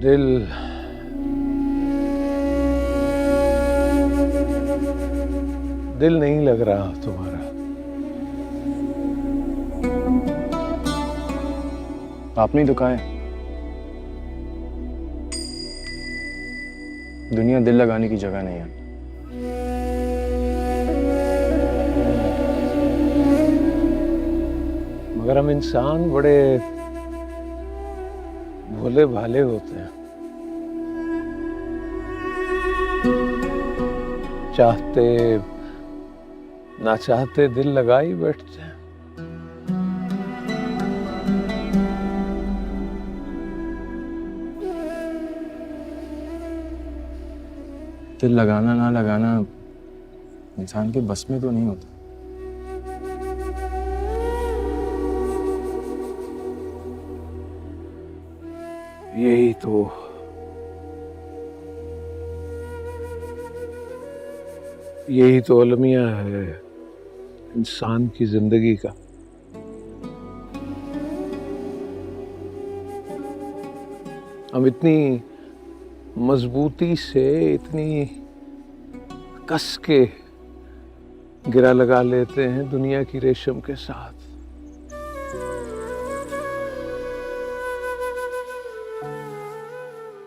दिल दिल नहीं लग रहा तुम्हारा। आपने ही तो कहा है दुनिया दिल लगाने की जगह नहीं है। मगर हम इंसान बड़े भोले भाले होते हैं, चाहते ना चाहते दिल लगा ही बैठते हैं। दिल लगाना ना लगाना इंसान के बस में तो नहीं होता। यही तो अलमिया है इंसान की जिंदगी का। हम इतनी मजबूती से, इतनी कस के गिरा लगा लेते हैं दुनिया की रेशम के साथ।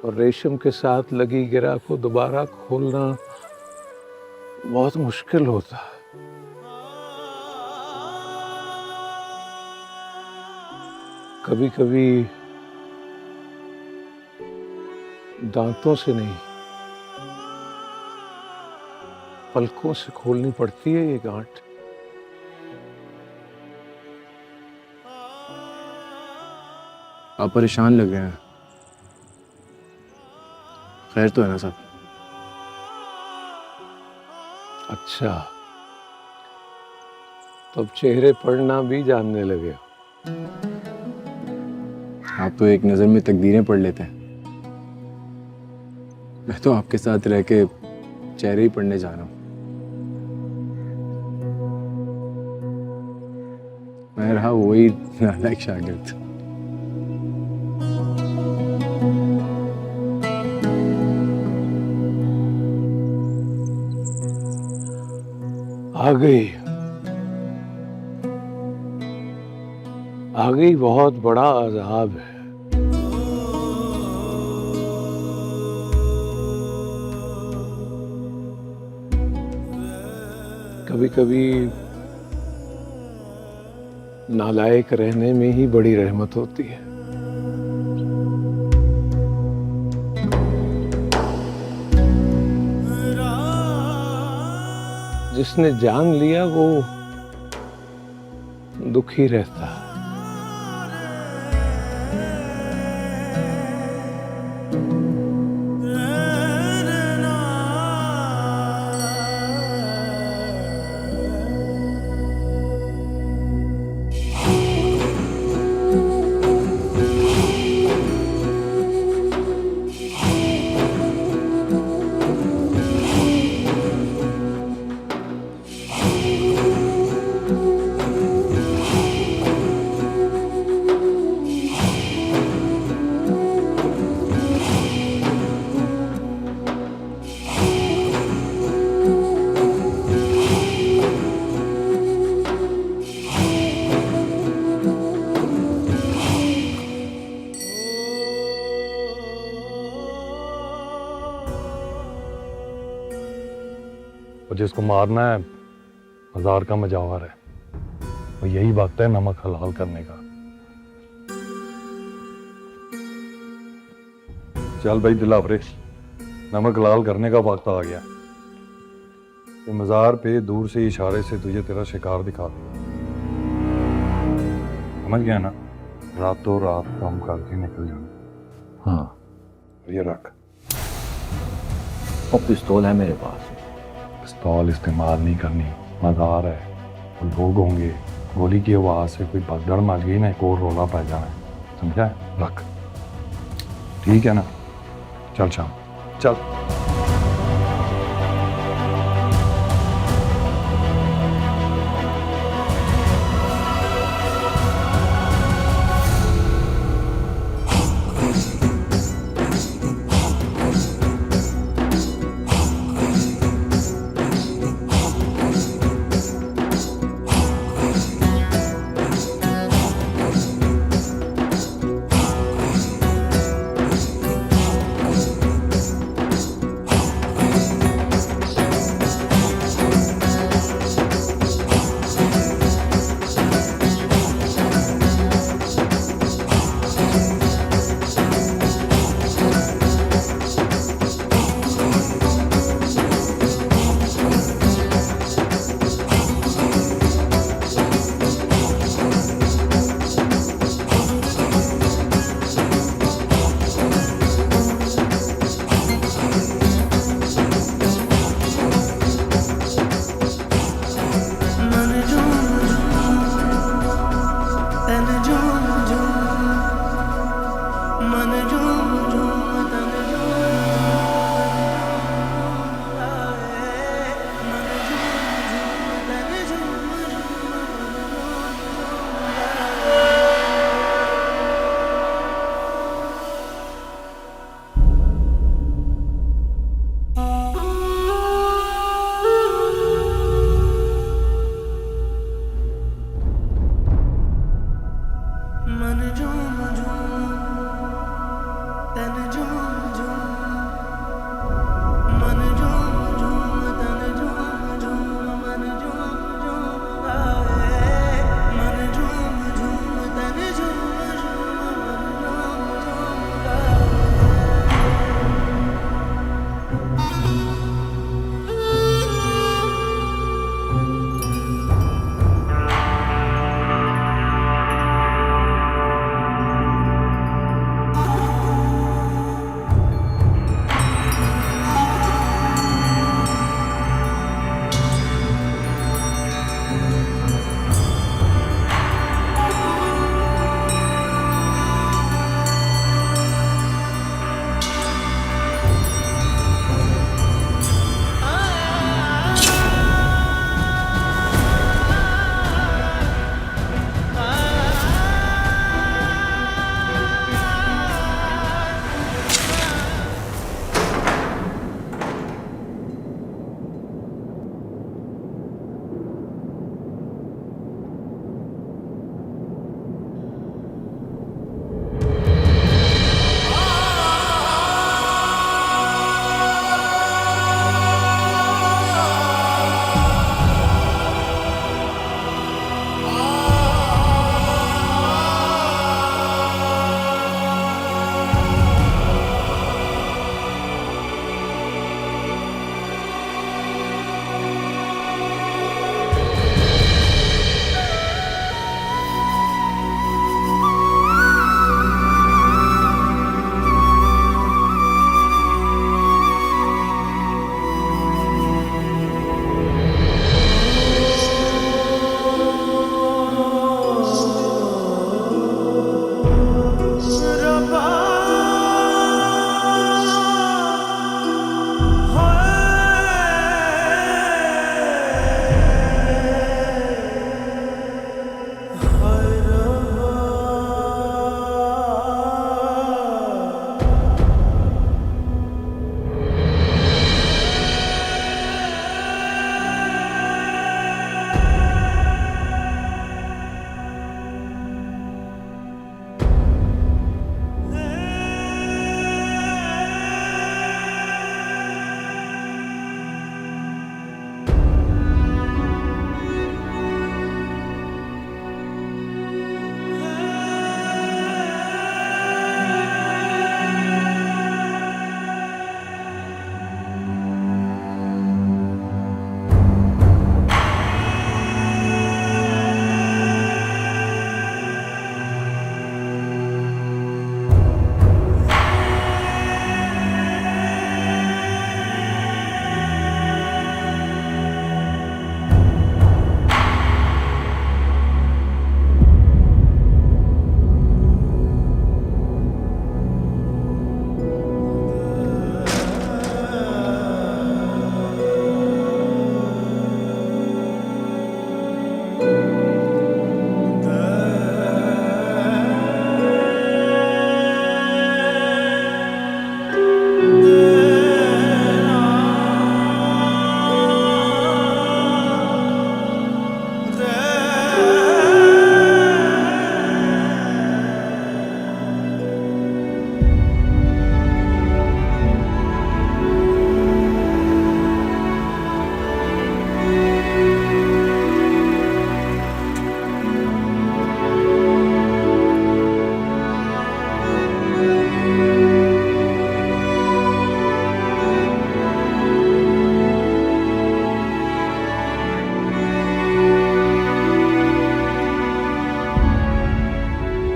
और रेशम के साथ लगी गिरा को दोबारा खोलना बहुत मुश्किल होता है। कभी कभी दांतों से नहीं, पलकों से खोलनी पड़ती है ये गांठ। आप परेशान लग रहे हैं, खैर तो है ना सब? अच्छा, तो अब चेहरे पढ़ना भी जानने लगे हो। आप तो एक नजर में तकदीरें पढ़ लेते हैं। मैं तो आपके साथ रह के चेहरे ही पढ़ने जा रहा हूं। मैं रहा वही नालायक शागिर्द। आ गई बहुत बड़ा अज़ाब है। कभी कभी नालायक रहने में ही बड़ी रहमत होती है। जिसने जान लिया वो दुखी रहता है। और जिसको मारना है हजार का मजावर है, और यही वक्त है नमक हलाल करने का। चल भाई दिलावरे, नमक हलाल करने का वक्त आ गया। ये मजार पे दूर से इशारे से तुझे तेरा शिकार दिखा दिया, समझ गया ना? रातों रात काम करके निकल जाना। हाँ, ये रख। और पिस्तौल है मेरे पास। पिस्तौल इस्तेमाल नहीं करनी, मज़ार है, और लोग होंगे, गोली की आवाज़ से कोई भगदड़ मच गई ना, एक और रोला पै जाना है, समझा है? रख, ठीक है ना? चल शाम, चल।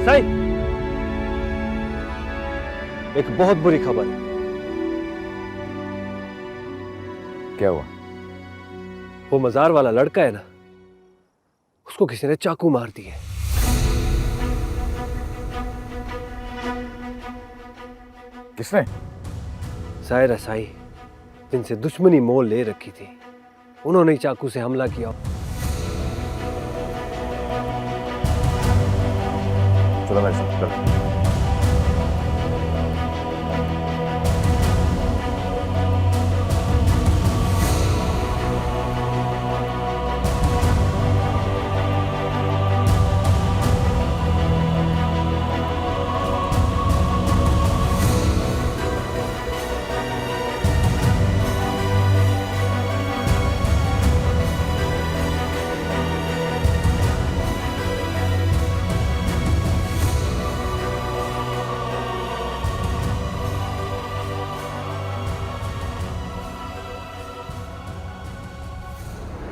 सही, एक बहुत बुरी खबर है। क्या हुआ? वो मजार वाला लड़का है ना, उसको किसी ने चाकू मार दिए। किसने? सायरा साई, जिनसे दुश्मनी मोल ले रखी थी, उन्होंने चाकू से हमला किया। चलो मेरे साथ चलो।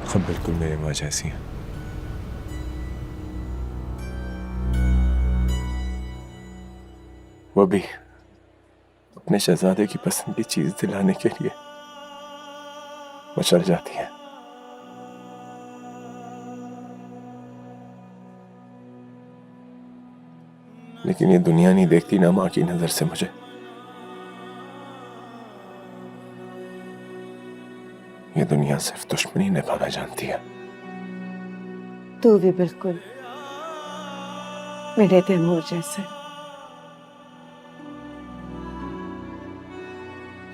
हम बिल्कुल मेरी माँ जैसी हैं। वो भी अपने शहजादे की पसंद की चीज दिलाने के लिए वो चल जाती है। लेकिन ये दुनिया नहीं देखती ना माँ की नजर से मुझे। ये दुनिया सिर्फ दुश्मनी निभाना जानती है। तू भी बिल्कुल मेरे तैमूर जैसे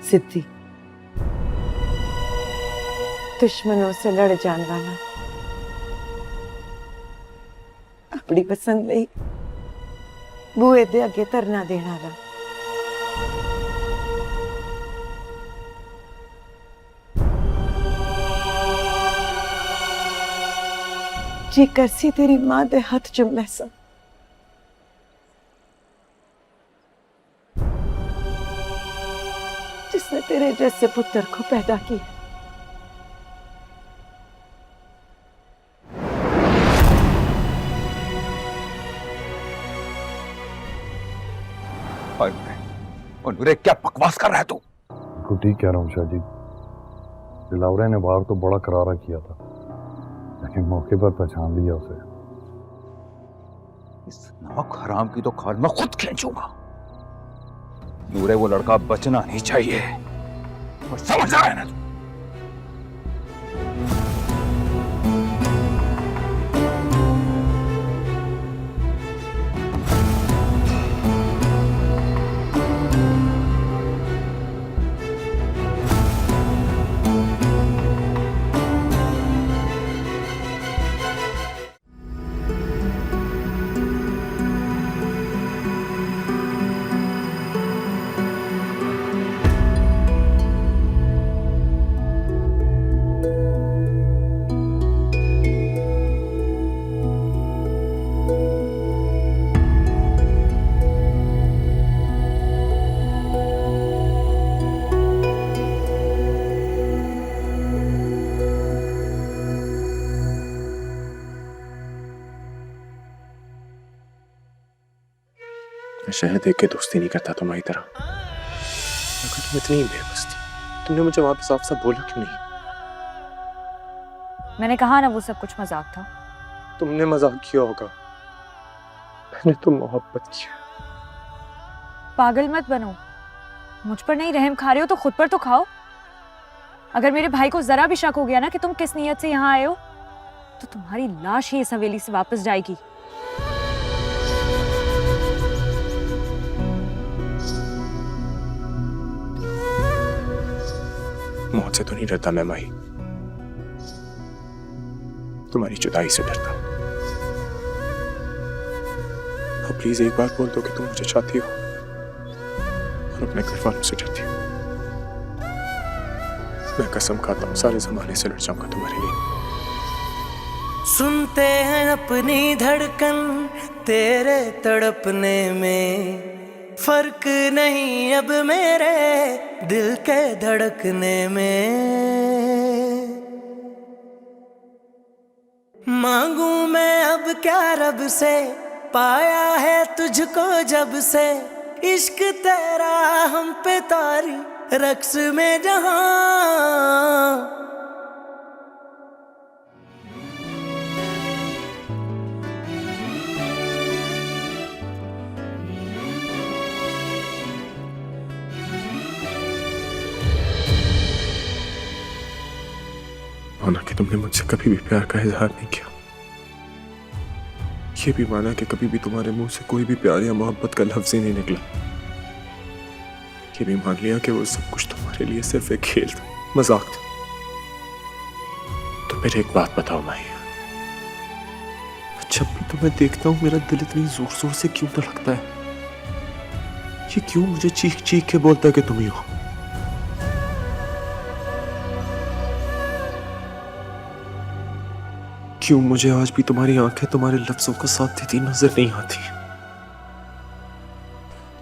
सिद्धि, दुश्मनों से लड़ जाने वाला, अपनी पसंद नहीं बूए दे अगे धरना देने वाला। जी करसी तेरी मां दे हाथ चुम सा, जिसने तेरे जैसे पुत्र को पैदा किया। और नूरे क्या बकवास कर रहा है तू? बिल्कुल ठीक कह रहा हूँ शाहजी। दिलावरे ने बाहर तो बड़ा करारा किया था, लेकिन मौके पर पहचान लिया उसे। इस नाक हराम की तो खाल मैं खुद खींचूंगा। नूरे वो लड़का बचना नहीं चाहिए, और समझ रहा है ना तू? शहर देख के दोस्ती नहीं करता तुम्हारी तरह। अगर तुम इतनी बेबस थी, तुमने मुझे वहां पे साफ साफ बोला क्यों नहीं? मैंने कहा ना वो सब कुछ मजाक था। तुमने मजाक किया होगा, मैंने तो मोहब्बत किया। पागल मत बनो, मुझ पर नहीं रहम खा रहे हो तो खुद पर तो खाओ। अगर मेरे भाई को जरा भी शक हो गया ना कि तुम किस नीयत से यहाँ आए हो, तो तुम्हारी लाश ही इस हवेली से वापस जाएगी। मौत से तो नहीं डरता मैं माही, तुम्हारी जुदाई से डरता। अब प्लीज एक बार बोल दो कि तुम मुझे चाहती हो, और अपने घर वालों से डरती हो। मैं कसम खाता हूं सारे जमाने से लड़ जाऊंगा तुम्हारे लिए। सुनते हैं अपनी धड़कन तेरे तड़पने में, फर्क नहीं अब मेरे दिल के धड़कने में। मांगू मैं अब क्या रब से, पाया है तुझको जब से। इश्क तेरा हम पे तारी रक्स में जहां। माना कि तुमने मुझसे कभी भी प्यार का इजहार नहीं किया, ये भी माना कि कभी भी तुम्हारे मुंह से कोई भी प्यार या मोहब्बत का लफ्ज ही नहीं निकला। ये भी मान लिया कि वो सब कुछ तुम्हारे लिए सिर्फ एक खेल था, मजाक था। तो फिर एक बात बताओ माही, जब भी तुम्हें देखता हूं मेरा दिल इतनी जोर जोर से क्यों धड़कता है? ये क्यों मुझे चीख चीख के बोलता है कि तुम ही हो? क्यों मुझे आज भी तुम्हारी आंखें तुम्हारे लफ्जों का साथ देती नजर नहीं आती?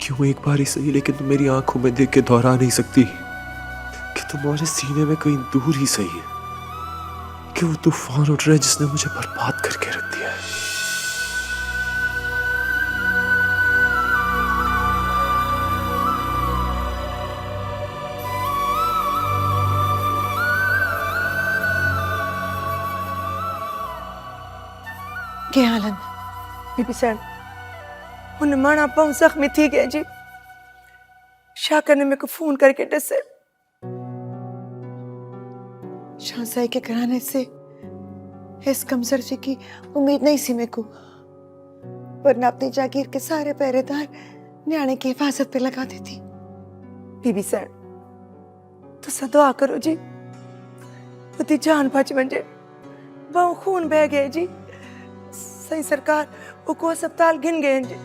क्यों एक बार ही सही लेकिन तुम मेरी आंखों में देख के दोहरा नहीं सकती कि तुम्हारे सीने में कहीं दूर ही सही है कि वो तूफान उठ रहा है जिसने मुझे बर्बाद करके रख दिया है। क्या हाल है बीबी सैन? उन माना पाऊं जख्मी थी गए जी। शाकर ने मेरे को फोन करके दसे शाहसाई के घराने से इस कमजोर जी की उम्मीद नहीं सी मेरे को, वरना अपनी जागीर के सारे पहरेदार न्याणे की हिफाजत पे लगा देती। बीबी सैन तो सा दुआ करो जी, उती जान बच वंजे, बहु खून बह गए जी। सही सरकार उको अस्पताल गिन गए जी।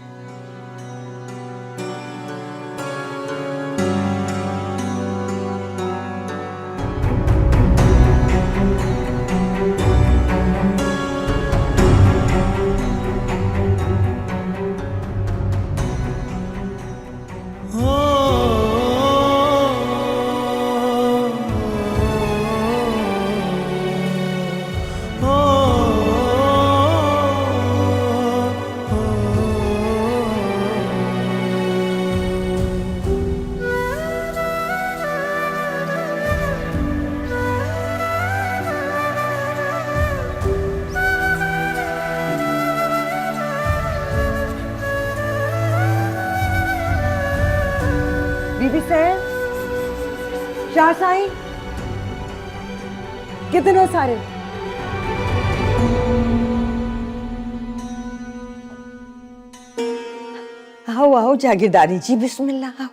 बीबी सैन, शाह साई, कितने सारे? आओ आओ जागीरदारी जी, बिस्मिल्लाह आओ।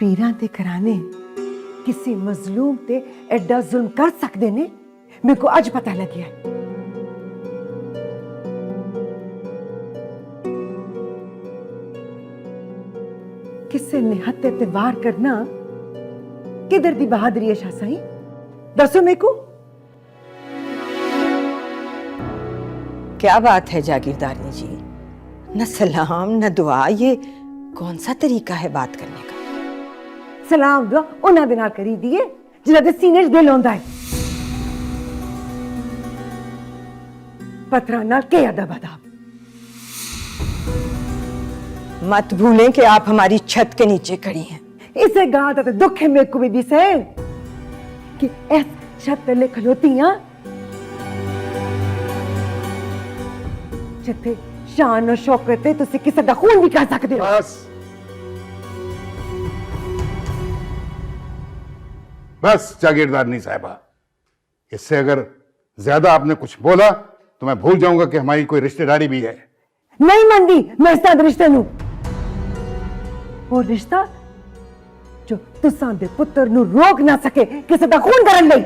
पीरां ते घराने किसी मजलूम ते एडा जुल्म कर सकते ने, मेरे को अज पता लग गया। किसे निहत्ते ते वार करना किधर दी बहादुरी है शाह साई? दसो मेरे को। क्या बात है जागीरदारनी जी, न सलाम न दुआ, ये कौन सा तरीका है बात करने का? सलाम दुआ उन्हां दे नाल करी दिए जिन्हां दे सीने च दिल होंदा है। पत्थरां नाल के अदब अदाब। मत भूलें कि आप हमारी छत के नीचे खड़ी हैं। इसे गां दा ते दुख है मेरे को बीबी से कि इस छत तले खलोती हां जिथे शान और शौकत है तुसी किसी दा खून भी कर सकते हो। बस जागीरदारनी साहिबा, इससे अगर ज्यादा आपने कुछ बोला तो मैं भूल जाऊंगा कि हमारी कोई रिश्तेदारी भी है। नहीं मनदी मैं इस तरह रिश्ते नू, वो रिश्ता जो तुसां दे पुत्र नू रोक ना सके किसी दा खून करन लई।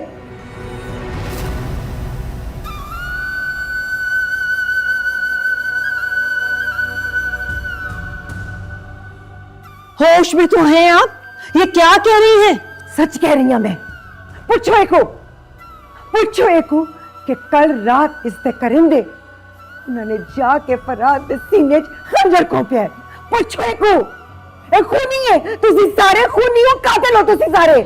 होश में तो हैं आप? ये क्या कह रही हैं? सच कह रही हूं मैं। पूछो एको कि कल रात इसते करिंदे उन्होंने जाके फराद दे सीने च खंजर कोपिया। पूछो एको, एक खूनी है, तुसी सारे खूनी हो, कातिल हो तुसी सारे।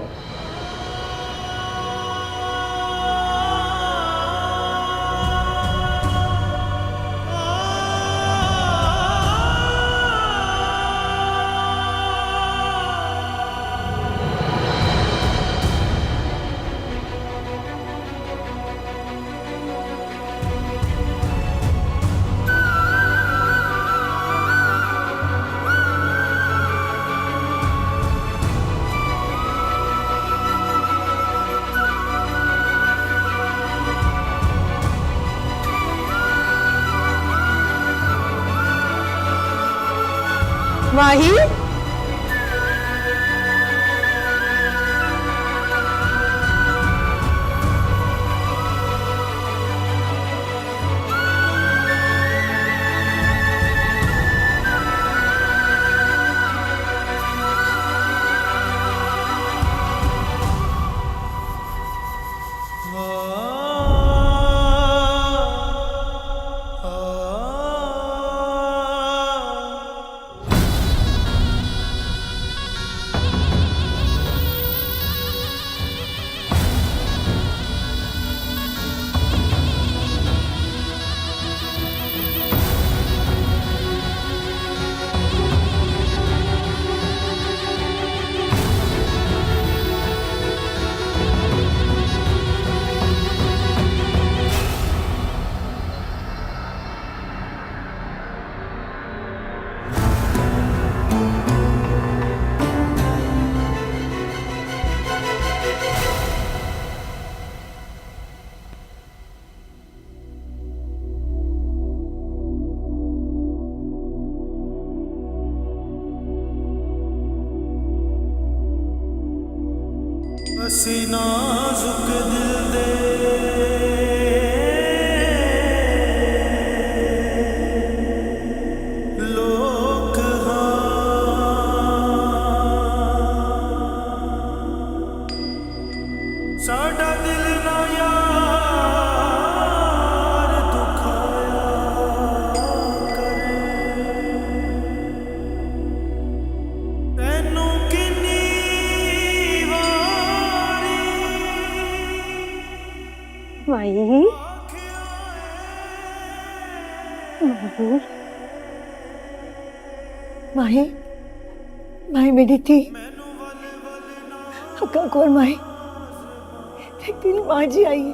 माही, किसी नाजुक दिल दे लोग साडा दिल ना यार दुखाया कर तैनू किन्नी वारी माई माही माही मेरी थी हक्का कौन माही तेरी माँ जी आई है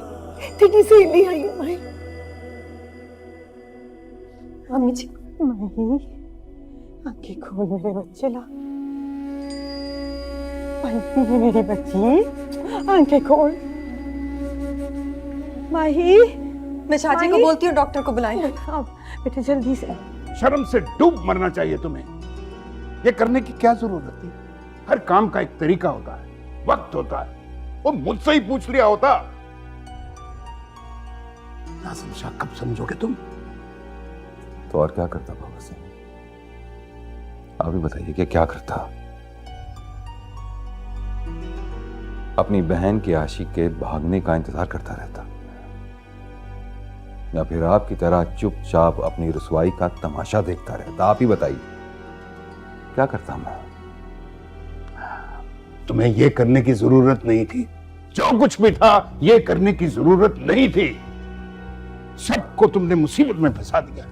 तेरी सहेली आई है माही अम्मी जी माही आंखें खोल मेरे बच्चे ला माही मेरी बच्ची आंखें खोल माही मैं चाची को बोलती हूँ डॉक्टर को बुलाएं। अब बेटे जल्दी से शर्म से डूब मरना चाहिए तुम्हें। ये करने की क्या जरूरत थी? हर काम का एक तरीका होता है, वक्त होता है। वो मुझसे ही पूछ लिया होता। ना समझा कब समझोगे तुम? तो और क्या करता बाबा सिंह? आप ही बताइए कि क्या करता? अपनी बहन के आशिक के भागने का इंतजार करता रहता, या फिर आपकी तरह चुपचाप अपनी रुसवाई का तमाशा देखता रहता? आप ही बताइए क्या करता मैं? तुम्हें ये करने की जरूरत नहीं थी। जो कुछ भी था ये करने की जरूरत नहीं थी। सबको तुमने मुसीबत में फंसा दिया।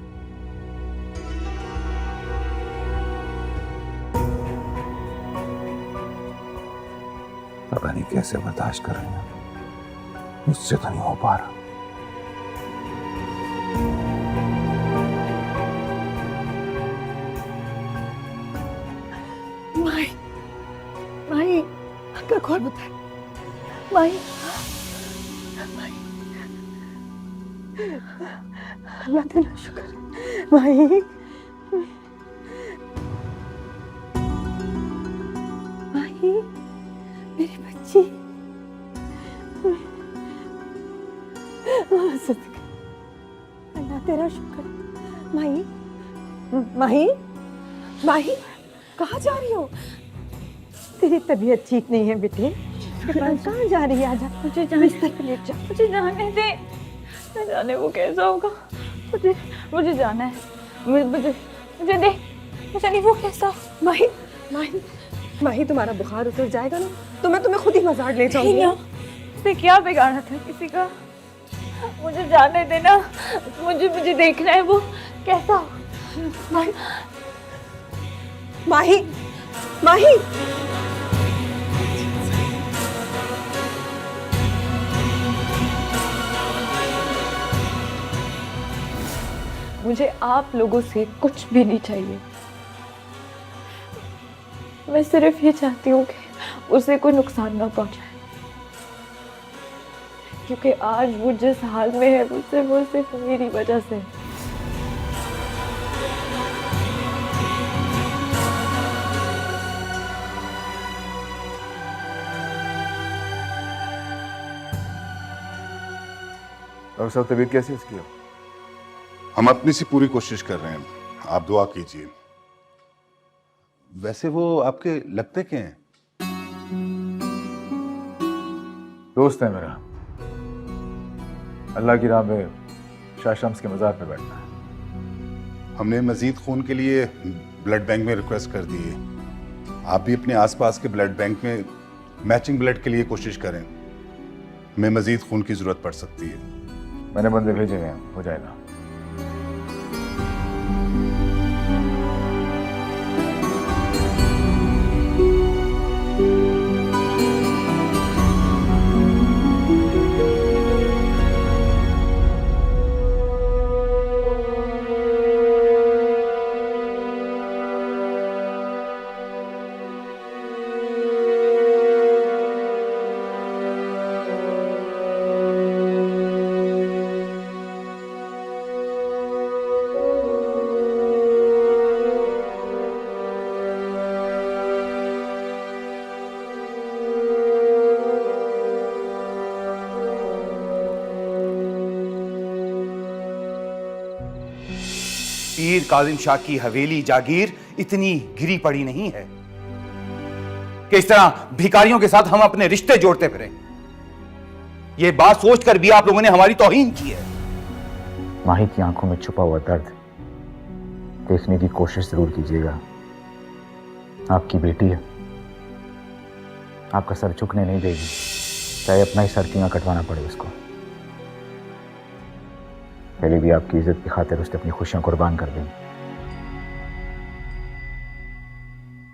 पता नहीं कैसे बर्दाश्त कर रहे हैं, मुझसे तो नहीं हो पा रहा। माई माई हक्का कौन बताए माई माई अल्लाह तेरा शुक्र माई माई मेरी बच्ची सदका अल्लाह तेरा शुक्र माई माई माई कहाँ जा रही हो? तेरी तबीयत ठीक नहीं है बेटे। कहाँ जा रही है? आजा मुझे बिस्तर पे लेट जा। मुझे जाने दे, न जाने वो कैसा होगा। मुझे मुझे जाना है, मुझे मुझे मुझे दे, मुझे नहीं वो कैसा। माही माही माही तुम्हारा बुखार उतर जाएगा ना तो मैं तुम्हें खुद ही मजार ले जाऊंगी। उसने क्या बिगाड़ा था किसी का? मुझे जाने देना, मुझे मुझे देखना है वो कैसा। माही माही माही मुझे आप लोगों से कुछ भी नहीं चाहिए। मैं सिर्फ ये चाहती हूँ कि उसे कोई नुकसान ना पहुंचाए, क्योंकि आज वो जिस हाल में है वो सिर्फ मेरी वजह से। डॉक्टर साहब तबीयत कैसी है इसकी? हम अपनी सी पूरी कोशिश कर रहे हैं, आप दुआ कीजिए। वैसे वो आपके लगते क्या हैं? दोस्त है मेरा। अल्लाह की राह में शाह शम्स के मज़ार पे बैठना है। हमने मजीद खून के लिए ब्लड बैंक में रिक्वेस्ट कर दी है। आप भी अपने आसपास के ब्लड बैंक में मैचिंग ब्लड के लिए कोशिश करें। हमें मजीद खून की जरूरत पड़ सकती है। मैंने बंदे भेजे हैं, हो जाएगा। मीर काजिम शाह की हवेली जागीर इतनी गिरी पड़ी नहीं है कि इस तरह भिखारियों के साथ हम अपने रिश्ते जोड़ते फिरें। यह बात सोचकर भी आप लोगों ने हमारी तौहीन की है। माही की आंखों में छुपा हुआ दर्द देखने की कोशिश जरूर कीजिएगा। आपकी बेटी है, आपका सर झुकने नहीं देगी, चाहे अपना ही सर क्यों ना कटवाना पड़े उसको। पहले भी आपकी इज्जत की खातिर उसने अपनी खुशियां कुर्बान कर दी।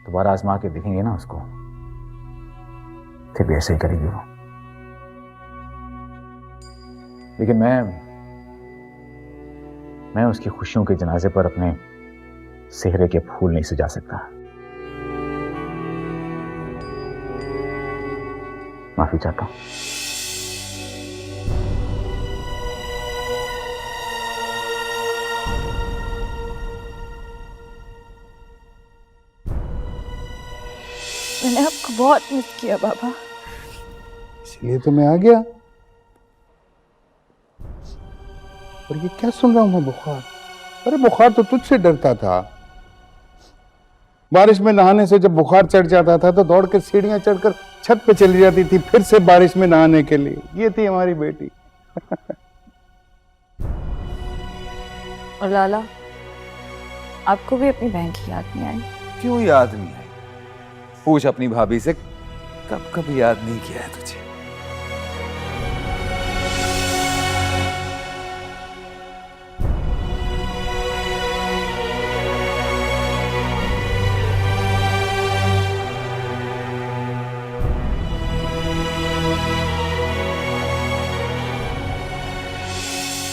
दोबारा आजमा के देखेंगे ना उसको, फिर भी ऐसे ही करेगी वो। लेकिन मैं उसकी खुशियों के जनाजे पर अपने सेहरे के फूल नहीं सजा सकता। माफी चाहता हूं। मैंने आपको बहुत मिस किया बाबा। इसलिए तो मैं आ गया। और ये क्या सुन रहा हूं मैं? बुखार? अरे बुखार तो तुझसे डरता था। बारिश में नहाने से जब बुखार चढ़ जाता था तो दौड़ के सीढ़ियां चढ़कर छत पे चली जाती थी फिर से बारिश में नहाने के लिए। ये थी हमारी बेटी। और लाला, आपको भी अपनी बहन की याद नहीं आई? क्यों याद नहीं आई? पूछ अपनी भाभी से, कब कभी याद नहीं किया है तुझे?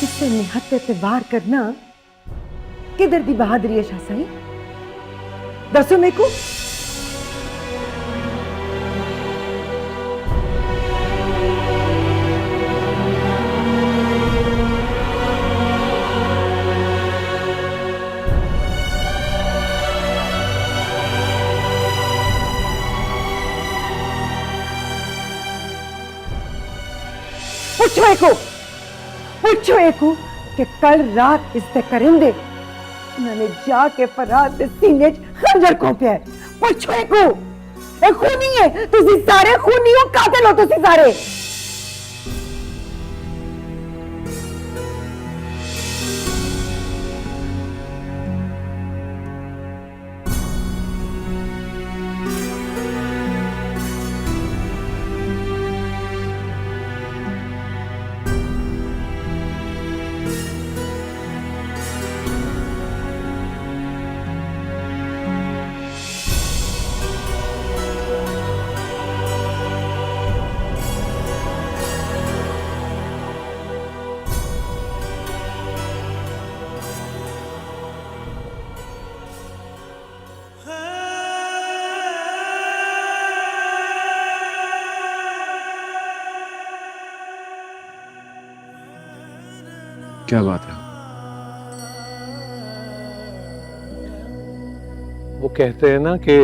इससे निहत्ते पे वार करना किधर दी बहादुरी है शाह साई? दसो मेरे को। पूछो एको कि कल रात इससे करेंदे उन्होंने जाके फराद दे सीने खंजर कोपिया है। पूछो एको, ए खूनी है तुसी सारे, खूनी हो, कातिल हो तुसी सारे। क्या बात है? वो कहते हैं ना कि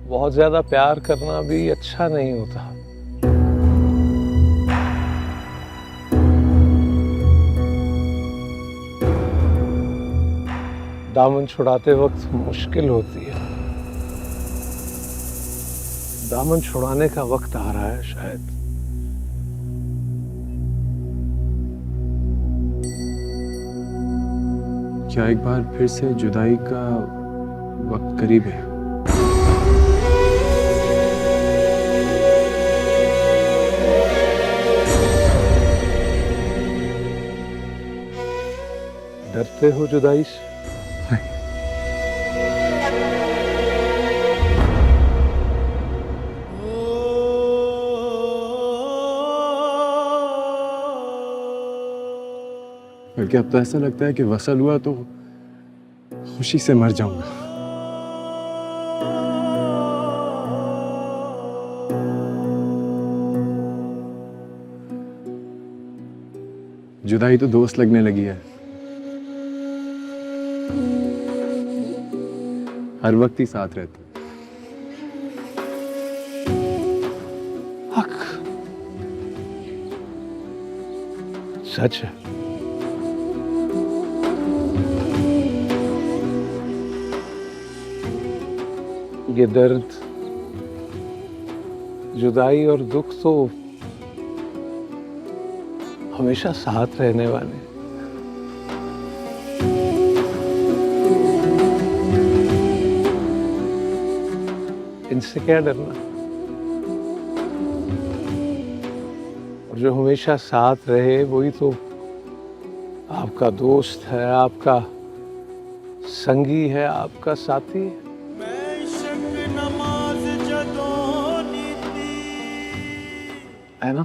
बहुत ज्यादा प्यार करना भी अच्छा नहीं होता। दामन छुड़ाते वक्त मुश्किल होती है। दामन छुड़ाने का वक्त आ रहा है शायद। क्या एक बार फिर से जुदाई का वक्त करीब है? डरते हो जुदाई से? बल्कि अब तो ऐसा लगता है कि वसल हुआ तो खुशी से मर जाऊंगा। जुदाई तो दोस्त लगने लगी है, हर वक्त ही साथ रहते। सच है। ये दर्द, जुदाई और दुख तो हमेशा साथ रहने वाले। इनसे क्या डरना। और जो हमेशा साथ रहे वही तो आपका दोस्त है, आपका संगी है, आपका साथी है। है ना?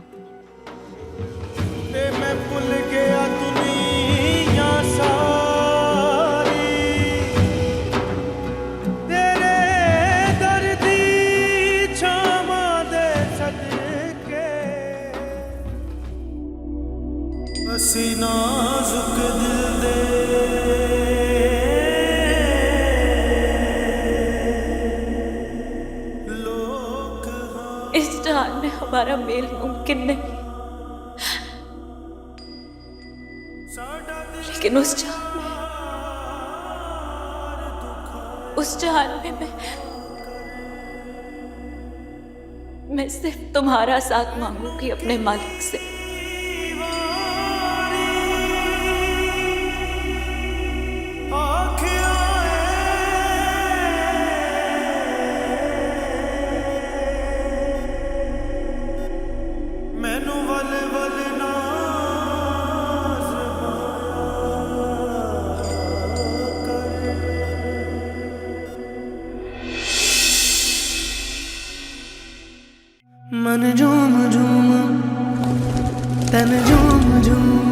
मैं भूल गया दुनिया सारी, तेरे दर्दी क्षमा दे सदके, हसी नाजुक दिल दे इस जहान में हमारा मेल मुमकिन नहीं, लेकिन उस जहान में मैं सिर्फ तुम्हारा साथ मांगूंगी अपने मालिक से। मन झूम झूम तन झूम झूम,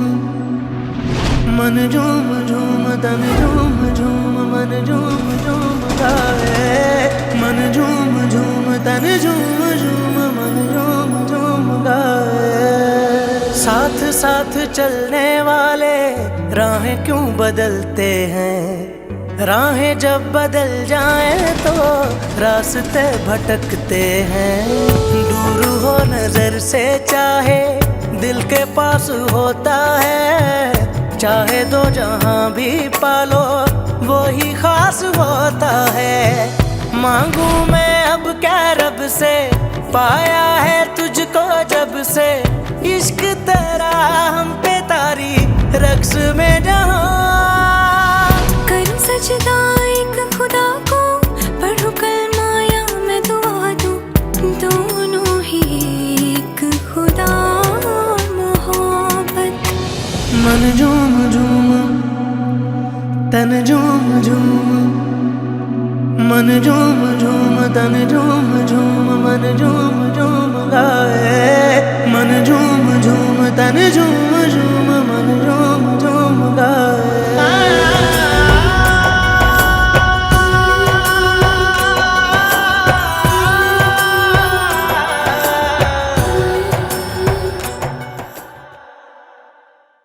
मन झूम झूम तन झूम झूम, मन झूम झूम गाए, मन झूम झूम तन झूम झूम, मन झूम झूम गाए। साथ साथ चलने वाले राहें क्यों बदलते हैं, राहें जब बदल जाएं तो रास्ते भटकते हैं। दूर हो नजर से चाहे दिल के पास होता है, चाहे दो जहां भी पालो वो ही खास होता है। मांगू मैं अब क्या रब से, पाया है तुझको जब से, इश्क तेरा हम पे तारी रक्स में जहां। सजदा एक खुदा को पढ़ूं कलमा या मैं दुआ दूं, दोनों ही एक खुदा मोहब्बत। मन झूम झूम तन झूम झूम, मन झूम झूम तन झूम झूम, मन झूम झूम गाए, मन झूम झूम तन झूम झूम।